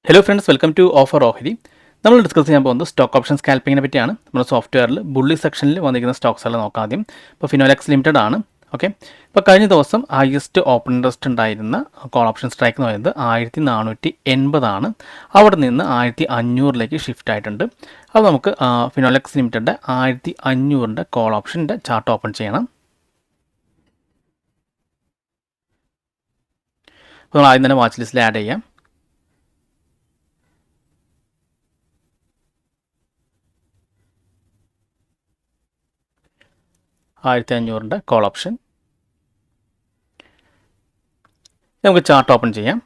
Hello friends, welcome to offer ഓഹരി. നമ്മൾ discuss ചെയ്യാൻ പോകുന്നത് സ്റ്റോക്ക് ഓപ്ഷൻ സ്കാൽപ്പിങ്ങിനെ പറ്റിയാണ്. നമ്മുടെ സോഫ്റ്റ്വെയറിൽ ബുള്ളി സെക്ഷനിൽ വന്നിരിക്കുന്ന സ്റ്റോക്സുകൾ നോക്കാം ആദ്യം. ഇപ്പോൾ ഫിനോലെക്സ് ലിമിറ്റഡ് ആണ്. ഓക്കെ, ഇപ്പോൾ കഴിഞ്ഞ ദിവസം ഹയസ്റ്റ് ഓപ്പൺ ഇൻട്രസ്റ്റ് ഉണ്ടായിരുന്ന കോൾ ഓപ്ഷൻ സ്ട്രൈക്ക് എന്ന് പറയുന്നത് 1480 ആണ്. അവിടെ നിന്ന് 1500 ഷിഫ്റ്റ് ആയിട്ടുണ്ട്. അപ്പോൾ നമുക്ക് ഫിനോലെക്സ് ലിമിറ്റഡിൻ്റെ 1500 കോൾ ഓപ്ഷൻ്റെ ചാർട്ട് ഓപ്പൺ ചെയ്യണം. അപ്പോൾ നമ്മൾ ആദ്യം തന്നെ വാച്ച് ലിസ്റ്റിൽ ആഡ് ചെയ്യാം. $1500 കോൾ ഓപ്ഷൻ നമുക്ക് ചാർട്ട് ഓപ്പൺ ചെയ്യാം.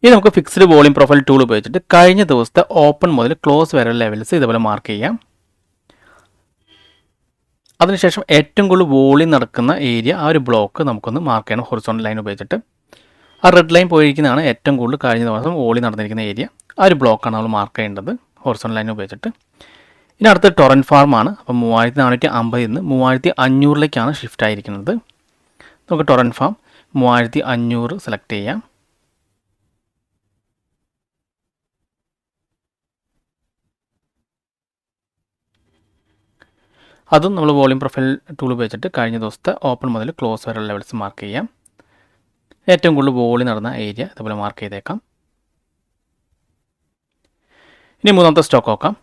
ഇനി നമുക്ക് ഫിക്സ്ഡ് വോളിയം പ്രൊഫൈൽ ടൂൾ ഉപയോഗിച്ചിട്ട് കഴിഞ്ഞ ദിവസത്തെ ഓപ്പൺ മുതൽ ക്ലോസ് വരെ ലെവൽസ് ഇതുപോലെ മാർക്ക് ചെയ്യാം. അതിനുശേഷം ഏറ്റവും കൂടുതൽ വോളിയം നടക്കുന്ന ഏരിയ ആ ഒരു ബ്ലോക്ക് നമുക്കൊന്ന് മാർക്ക് ചെയ്യണം ഹൊറിസോണ്ടൽ ലൈൻ ഉപയോഗിച്ചിട്ട്. ആ റെഡ് ലൈൻ പോയിരിക്കുന്നതാണ് ഏറ്റവും കൂടുതൽ കഴിഞ്ഞ ദിവസം വോളിയം നടന്നിരിക്കുന്ന ഏരിയ. ആ ഒരു ബ്ലോക്കാണ് നമ്മൾ മാർക്ക് ചെയ്യേണ്ടത് ഹൊറിസോണ്ടൽ ലൈൻ ഉപയോഗിച്ചിട്ട്. ഇനി അടുത്ത ടൊറൻറ്റ് ഫാം ആണ്. അപ്പോൾ 3450 നിന്ന് 3500 ഷിഫ്റ്റ് ആയിരിക്കുന്നത്. നമുക്ക് ടൊറൻറ്റ് ഫാം 3500 സെലക്ട് ചെയ്യാം. അതും നമ്മൾ വോളിയം പ്രൊഫൈൽ ടൂൾ ഉപയോഗിച്ചിട്ട് കഴിഞ്ഞ ദിവസത്തെ ഓപ്പൺ മുതൽ ക്ലോസ് വരെ ലെവൽസ് മാർക്ക് ചെയ്യാം. ഏറ്റവും കൂടുതൽ വോളിയം നടന്ന ഏരിയ ഇതുപോലെ മാർക്ക് ചെയ്തേക്കാം. ഇനി മൂന്നാമത്തെ സ്റ്റോക്ക് നോക്കാം.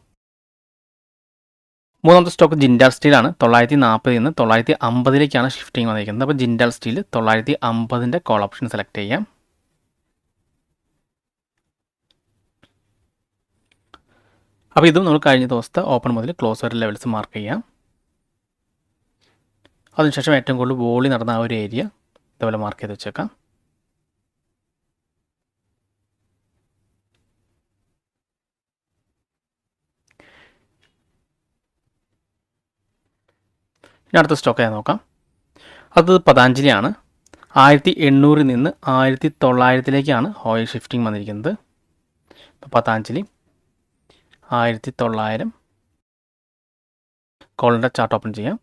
മൂന്നാമത്തെ സ്റ്റോക്ക് ജിൻഡാൽ സ്റ്റീലാണ്. 940 നിന്ന് 950 ഷിഫ്റ്റിംഗ് വന്നിരിക്കുന്നത്. അപ്പോൾ Jindal steel 950 call option select ചെയ്യാം. അപ്പോൾ ഇതും നമ്മൾ കഴിഞ്ഞ ദിവസത്തെ ഓപ്പൺ മുതൽ ക്ലോസ് വരെ ലെവൽസ് മാർക്ക് ചെയ്യാം. അതിനുശേഷം ഏറ്റവും കൂടുതൽ വോളിയം നടന്ന ആ ഒരു ഏരിയ ഇതുപോലെ മാർക്ക് ചെയ്ത് വെച്ചേക്കാം. ഇനി അടുത്ത സ്റ്റോക്ക് നോക്കാം. അത് പതാഞ്ജലിയാണ്. 1800 നിന്ന് 1900 ഓയിൽ ഷിഫ്റ്റിംഗ് വന്നിരിക്കുന്നത്. ഇപ്പോൾ പതാഞ്ജലി 1900 കോളിൻ്റെ ചാർട്ട് ഓപ്പൺ ചെയ്യാം.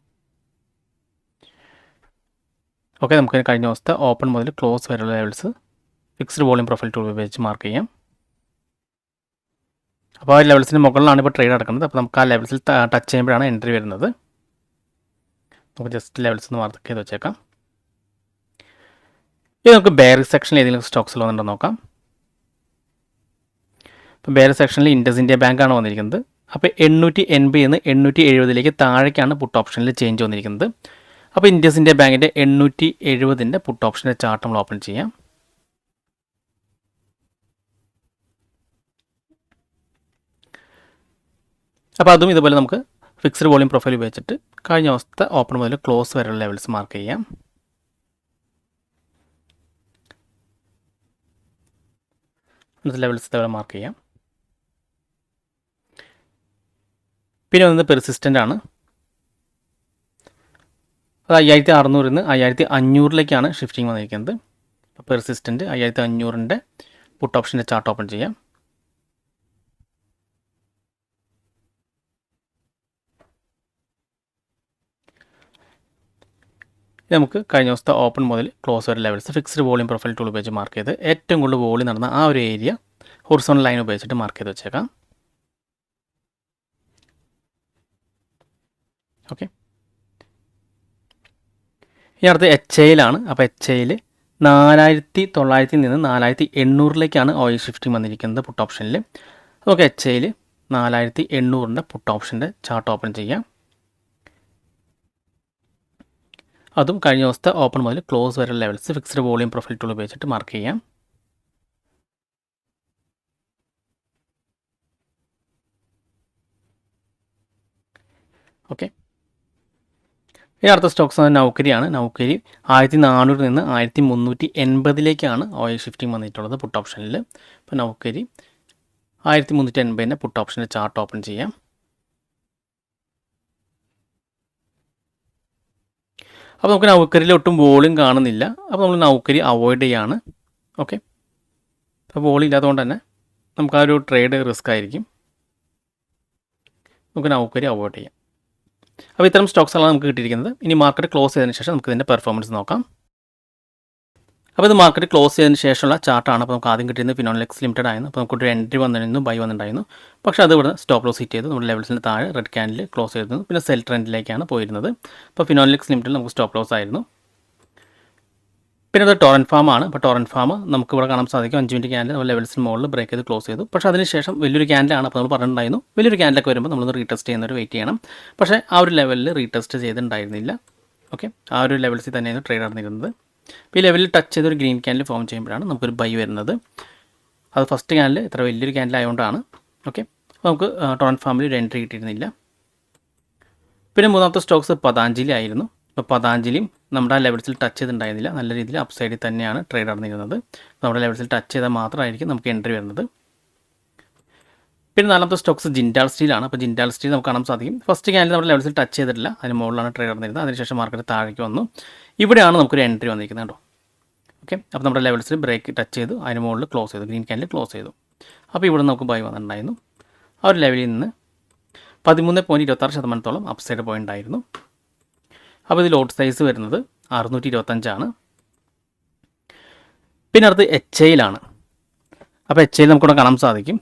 ഓക്കെ, നമുക്ക് കഴിഞ്ഞ ദിവസത്തെ ഓപ്പൺ മുതൽ ക്ലോസ് വരെയുള്ള levels fixed volume profile tool ഉപയോഗിച്ച് മാർക്ക് ചെയ്യാം. അപ്പോൾ ആ ലെവൽസിന് മുകളിലാണ് ഇപ്പോൾ ട്രേഡ് നടക്കുന്നത്. അപ്പോൾ നമുക്ക് ആ ലെവൽസിൽ ടച്ച് ചെയ്യുമ്പോഴാണ് എൻട്രി വരുന്നത്. നമുക്ക് ജസ്റ്റ് ലെവൽസ് ഒന്ന് മാർക്ക് ചെയ്ത് വെച്ചേക്കാം. ഇത് നമുക്ക് ബെയറിംഗ് സെക്ഷനിൽ ഏതെങ്കിലും സ്റ്റോക്സിൽ വന്നിട്ടുണ്ടോ നോക്കാം. ഇപ്പോൾ ബെയറിംഗ് സെക്ഷനിൽ ഇൻഡസ് ഇന്ത്യ ബാങ്കാണ് വന്നിരിക്കുന്നത്. അപ്പോൾ 880 നിന്ന് 870 താഴേക്കാണ് പുട്ട് ഓപ്ഷനിൽ ചേഞ്ച് വന്നിരിക്കുന്നത്. അപ്പോൾ ഇൻഡസ് ഇന്ത്യ ബാങ്കിൻ്റെ 870 പുട്ട് ഓപ്ഷൻ്റെ ചാർട്ട് നമ്മൾ ഓപ്പൺ ചെയ്യാം. അപ്പോൾ അതും ഇതുപോലെ നമുക്ക് ഫിക്സ്ഡ് വോളിയം പ്രൊഫൈൽ ഉപയോഗിച്ചിട്ട് കഴിഞ്ഞ ദിവസത്തെ ഓപ്പൺ മുതൽ ക്ലോസ് വരെയുള്ള ലെവൽസ് മാർക്ക് ചെയ്യാം. ലെവൽസ് ഇതുപോലെ മാർക്ക് ചെയ്യാം. പിന്നെ വന്നത് പെർസിസ്റ്റൻ്റ് ആണ്. അത് 5600 നിന്ന് 5500 ഷിഫ്റ്റിംഗ് വന്നിരിക്കുന്നത്. പെർസിസ്റ്റൻ്റ് 5500 പുട്ട് ഓപ്ഷൻ്റെ ചാർട്ട് ഓപ്പൺ ചെയ്യാം. നമുക്ക് കഴിഞ്ഞ ദിവസത്തെ ഓപ്പൺ മുതൽ ക്ലോസ് വരെ levels fixed volume profile tool ഉപയോഗിച്ച് മാർക്ക് ചെയ്ത് ഏറ്റവും കൂടുതൽ വോളിയം നടന്ന ആ ഒരു ഏരിയ ഹൊറിസോണ്ടൽ ലൈൻ ഉപയോഗിച്ചിട്ട് മാർക്ക് ചെയ്ത് വെച്ചേക്കാം. ഓക്കെ, ഇനി അടുത്ത് HIL-ലാണ്. അപ്പോൾ HIL 4900 നിന്ന് 4800 ഓയിൽ ഷിഫ്റ്റിംഗ് വന്നിരിക്കുന്നത് പുട്ട് ഓപ്ഷനിൽ. നമുക്ക് HIL 4800 പുട്ട് ഓപ്ഷൻ്റെ ചാർട്ട് ഓപ്പൺ ചെയ്യാം. അതും കഴിഞ്ഞ ദിവസത്തെ ഓപ്പൺ മുതൽ ക്ലോസ് വരെ levels fixed volume profile tool ഉപയോഗിച്ചിട്ട് മാർക്ക് ചെയ്യാം. ഓക്കെ, ഇനി അടുത്ത സ്റ്റോക്സ് നൗക്കരിയാണ്. നൗക്കരി 1400 നിന്ന് 1380 ഓയിൽ ഷിഫ്റ്റിംഗ് വന്നിട്ടുള്ളത് പുട്ട് ഓപ്ഷനിൽ. ഇപ്പോൾ നൗക്കരി 1380 പുട്ട് ഓപ്ഷൻ്റെ ചാർട്ട് ഓപ്പൺ ചെയ്യാം. അപ്പോൾ നമുക്ക് നൗക്കരിയിൽ ഒട്ടും വോളിയം കാണുന്നില്ല. അപ്പോൾ നമ്മൾ നൗക്കരി അവോയ്ഡ് ചെയ്യാണ്. ഓക്കെ, അപ്പോൾ വോളിയം ഇല്ലാത്തതുകൊണ്ട് തന്നെ നമുക്ക് ആ ഒരു ട്രേഡ് റിസ്ക് ആയിരിക്കും. നമുക്ക് നൗക്കരി അവോയ്ഡ് ചെയ്യാം. അപ്പോൾ ഇത്തരം സ്റ്റോക്സുകളാണ് നമുക്ക് കിട്ടിയിരിക്കുന്നത്. ഇനി മാർക്കറ്റ് ക്ലോസ് ചെയ്തതിന് ശേഷം നമുക്ക് ഇതിൻ്റെ പെർഫോമൻസ് നോക്കാം. അപ്പോൾ ഇത് മാർക്കറ്റ് ക്ലോസ് ചെയ്തതിന് ശേഷമുള്ള ചാർട്ടാണ്. അപ്പോൾ നമുക്ക് ആദ്യം കിട്ടിയത് ഫിനോലെക്സ് ലിമിറ്റഡ് ആയിരുന്നു. അപ്പോൾ നമുക്കൊരു എൻട്രി വന്നിരുന്നു, ബൈ വന്നിട്ടുണ്ടായിരുന്നു. പക്ഷേ അത് ഇവിടെ സ്റ്റോപ്പ് ലോസ് ഹിറ്റ് ചെയ്തു, നമ്മുടെ ലെവൽസിന് താഴെ റെഡ് ക്യാൻഡിൽ ക്ലോസ് ചെയ്തിരുന്നു. പിന്നെ സെൽ ട്രെൻഡിലേക്കാണ് പോയിരുന്നത്. അപ്പോൾ ഫിനോലെക്സ് ലിമിറ്റഡ് നമുക്ക് സ്റ്റോപ്പ് ലോസ് ആയിരുന്നു. പിന്നെ അത് ടോറൻറ്റ് ഫാം ആണ്. അപ്പോൾ ടോറൻറ്റ് ഫാം നമുക്ക് ഇവിടെ കാണാൻ സാധിക്കും 5 മിനിറ്റ് ക്യാൻഡിൽ നമ്മൾ ലെവൽസിന് മുകളിൽ ബ്രേക്ക് ചെയ്ത് ക്ലോസ് ചെയ്തു. പക്ഷേ അതിനുശേഷം വലിയൊരു ക്യാൻഡിലാണ്. അപ്പോൾ നമ്മൾ പറഞ്ഞിട്ടുണ്ടായിരുന്നു വലിയൊരു ക്യാൻഡിലൊക്കെ വരുമ്പോൾ നമ്മളൊന്ന് റീടെസ്റ്റ് ചെയ്യുന്നവർ വെയിറ്റ് ചെയ്യണം. പക്ഷേ ആ ഒരു ലെവലിൽ റീടെസ്റ്റ് ചെയ്തിട്ടുണ്ടായിരുന്നില്ല. ഓക്കെ, ആ ഒരു ലെവൽസിൽ തന്നെയാണ് ട്രേഡ് നടന്നിരുന്നത്. അപ്പോൾ ഈ ലെവലിൽ ടച്ച് ചെയ്തൊരു ഗ്രീൻ ക്യാൻഡിൽ ഫോം ചെയ്യുമ്പോഴാണ് നമുക്കൊരു ബൈ വരുന്നത്. അത് ഫസ്റ്റ് ക്യാൻഡിൽ ഇത്ര വലിയൊരു ക്യാൻഡിൽ ആയതുകൊണ്ടാണ്. ഓക്കെ, അപ്പോൾ നമുക്ക് ടോറൻറ്റ് ഫാമിൽ ഒരു എൻട്രി കിട്ടിയിരുന്നില്ല. പിന്നെ മൂന്നാമത്തെ സ്റ്റോക്സ് പതാഞ്ജലി ആയിരുന്നു. അപ്പോൾ പതാഞ്ജലിയും നമ്മുടെ ആ ലെവൽസിൽ ടച്ച് ചെയ്തിട്ടുണ്ടായിരുന്നില്ല. നല്ല രീതിയിൽ അപ്പ് സൈഡിൽ തന്നെയാണ് ട്രേഡ് നടന്നിരുന്നത്. നമ്മുടെ ലെവൽസിൽ ടച്ച് ചെയ്താൽ മാത്രമായിരിക്കും നമുക്ക് എൻട്രി വരുന്നത്. പിന്നെ നാലാമത്തെ സ്റ്റോക്സ് ജിൻഡാൽ സ്റ്റീലാണ്. അപ്പോൾ ജിൻഡാൽ സ്റ്റീൽ നമുക്ക് കാണാൻ സാധിക്കും ഫസ്റ്റ് ക്യാൻഡിൽ നമ്മുടെ ലെവൽസിൽ ടച്ച് ചെയ്തിട്ടില്ല, അതിന് മുകളിലാണ് ട്രേഡ് നടന്നിരുന്നത്. അതിനുശേഷം മാർക്കറ്റ് താഴേക്ക് വന്നു. ഇവിടെയാണ് നമുക്കൊരു എൻട്രി വന്നിരിക്കുന്നത് കേട്ടോ. ഓക്കെ, അപ്പോൾ നമ്മുടെ ലെവൽസിൽ ബ്രേക്ക് ടച്ച് ചെയ്തു, അതിന് മുകളിൽ ക്ലോസ് ചെയ്തു, ഗ്രീൻ ക്യാൻഡിൽ ക്ലോസ് ചെയ്തു. അപ്പോൾ ഇവിടെ നമുക്ക് ബൈ വന്നിട്ടുണ്ടായിരുന്നു. ആ ഒരു ലെവലിൽ നിന്ന് 13.26% അപ്പ് സൈഡ് പോയിൻ്റ് ആയിരുന്നു. അപ്പോൾ ഇത് ലോട്ട് സൈസ് വരുന്നത് 625 പിന്നെ അടുത്ത് എച്ച് ഐയിലാണ്. അപ്പോൾ എച്ച് ഐയിൽ നമുക്കിവിടെ കാണാൻ സാധിക്കും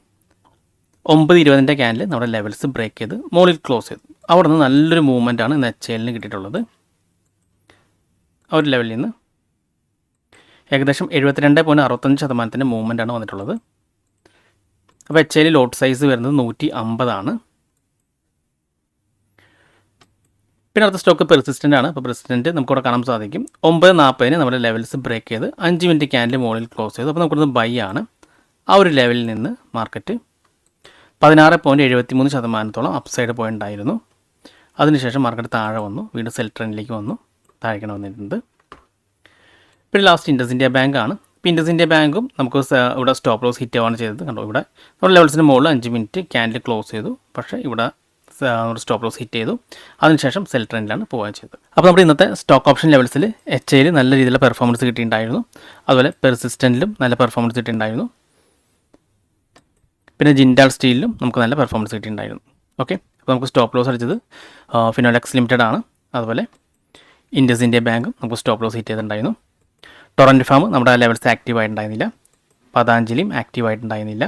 9:20 ക്യാൻഡിൽ നമ്മുടെ ലെവൽസ് ബ്രേക്ക് ചെയ്ത് മുകളിൽ ക്ലോസ് ചെയ്തു. അവിടെ നിന്ന് നല്ലൊരു മൂവ്മെൻ്റ് ആണ് ഇന്ന് എച്ച് ഐലിന് കിട്ടിയിട്ടുള്ളത്. ആ ഒരു ലെവലിൽ നിന്ന് ഏകദേശം 72.65% മൂവ്മെൻ്റ് ആണ് വന്നിട്ടുള്ളത്. അപ്പോൾ എച്ച് ഐയിൽ ലോട്ട് സൈസ് വരുന്നത് 150 പിന്നെ അടുത്ത സ്റ്റോക്ക് പെർസിസ്റ്റൻ്റ് ആണ്. അപ്പോൾ പെർസിസ്റ്റൻ്റ് നമുക്കിവിടെ കാണാൻ സാധിക്കും 9:40 നമ്മുടെ ലെവൽസ് ബ്രേക്ക് ചെയ്ത് 5 മിനിറ്റ് ക്യാൻഡിൽ മുകളിൽ ക്ലോസ് ചെയ്തു. അപ്പോൾ നമുക്കിവിടെ ബൈ ആണ്. ആ ഒരു ലെവലിൽ നിന്ന് മാർക്കറ്റ് 16.73% അപ്പ് സൈഡ് പോയിൻ്റ് ആയിരുന്നു. അതിനുശേഷം മാർക്കറ്റ് താഴെ വന്നു, വീണ്ടും സെൽ ട്രെൻഡിലേക്ക് വന്നു, താഴേക്കാണ് വന്നിരുന്നത്. പിന്നെ ലാസ്റ്റ് ഇൻഡസ് ഇന്ത്യ ബാങ്ക് ആണ്. ഇപ്പോൾ ഇൻഡസ് ഇന്ത്യ ബാങ്കും നമുക്ക് ഇവിടെ സ്റ്റോപ്പ് ലോസ് ഹിറ്റ് ആവാണ് ചെയ്തത്. കണ്ടോ, ഇവിടെ നമ്മുടെ ലെവൽസിന് മുകളിൽ 5 മിനിറ്റ് ക്യാൻഡിൽ ക്ലോസ് ചെയ്തു, പക്ഷേ ഇവിടെ സ്റ്റോപ്പ് ലോസ് ഹിറ്റ് ചെയ്തു. അതിനുശേഷം സെൽ ട്രെൻഡിലാണ് പോവുകയും ചെയ്തത്. അപ്പോൾ നമ്മുടെ ഇന്നത്തെ സ്റ്റോക്ക് ഓപ്ഷൻ ലെവൽസിൽ എച്ച് ഐയിൽ നല്ല രീതിയിലുള്ള പെർഫോമൻസ് കിട്ടിയിട്ടുണ്ടായിരുന്നു. അതുപോലെ പെർസിസ്റ്റൻറ്റിലും നല്ല പെർഫോമൻസ് കിട്ടിയിട്ടുണ്ടായിരുന്നു. പിന്നെ ജിൻഡാൽ സ്റ്റീലിലും നമുക്ക് നല്ല പെർഫോമൻസ് കിട്ടിയിട്ടുണ്ടായിരുന്നു. ഓക്കെ, അപ്പോൾ നമുക്ക് സ്റ്റോപ്പ് ലോസ് അടിച്ചത് ഫിനോലെക്സ് ലിമിറ്റഡ് ആണ്. അതുപോലെ ഇൻഡസ് ഇന്ത്യ ബാങ്കും നമുക്ക് സ്റ്റോപ്പ് ലോസ് ഹിറ്റ് ചെയ്തിട്ടുണ്ടായിരുന്നു. ടൊറൻറ്റ് ഫാം നമ്മുടെ ലെവൽസ് ആക്റ്റീവ് ആയിട്ടുണ്ടായിരുന്നില്ല. പതാഞ്ജലിയും ആക്റ്റീവ് ആയിട്ടുണ്ടായിരുന്നില്ല.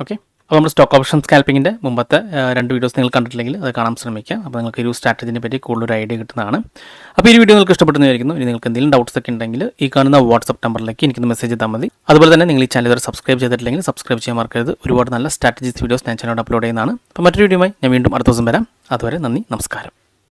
ഓക്കെ, അപ്പോൾ നമ്മുടെ സ്റ്റോക്ക് ഓപ്ഷൻ സ്കാൽപ്പിങ്ങിൻ്റെ മുമ്പത്തെ 2 വീഡിയോസ് നിങ്ങൾ കണ്ടിട്ടില്ലെങ്കിൽ അത് കാണാൻ ശ്രമിക്കുക. അപ്പോൾ നിങ്ങൾക്ക് ഒരു സ്ട്രാറ്റജിനെ പറ്റി കൂടുതലൊരു ഐഡിയ കിട്ടുന്നതാണ്. അപ്പോൾ ഈ വീഡിയോ നിങ്ങൾക്ക് ഇഷ്ടപ്പെടുന്നതായിരിക്കുന്നു. ഇനി നിങ്ങൾക്ക് എന്തെങ്കിലും ഡൗട്ട്സ് ഒക്കെ ഉണ്ടെങ്കിൽ ഈ കാണുന്ന വാട്സ്ആപ്പ് നമ്പറിലേക്ക് എനിക്കൊന്ന് മെസ്സേജ് ചെയ്താൽ മതി. അതുപോലെ തന്നെ നിങ്ങൾ ഈ ചാനൽ ഇതുവരെ സബ്സ്ക്രൈബ് ചെയ്തിട്ടില്ലെങ്കിൽ സബ്സ്ക്രൈബ് ചെയ്യാൻ മറക്കരുത്. ഒരുപാട് നല്ല സ്ട്രാറ്റജീസ് വീഡിയോസ് ഞാൻ ചാനലോട് അപ്ലോഡ് ചെയ്യുന്നതാണ്. അപ്പോൾ മറ്റൊരു വീഡിയോയുമായി ഞാൻ വീണ്ടും അടുത്ത ദിവസം വരാം. അതുവരെ നന്ദി, നമസ്കാരം.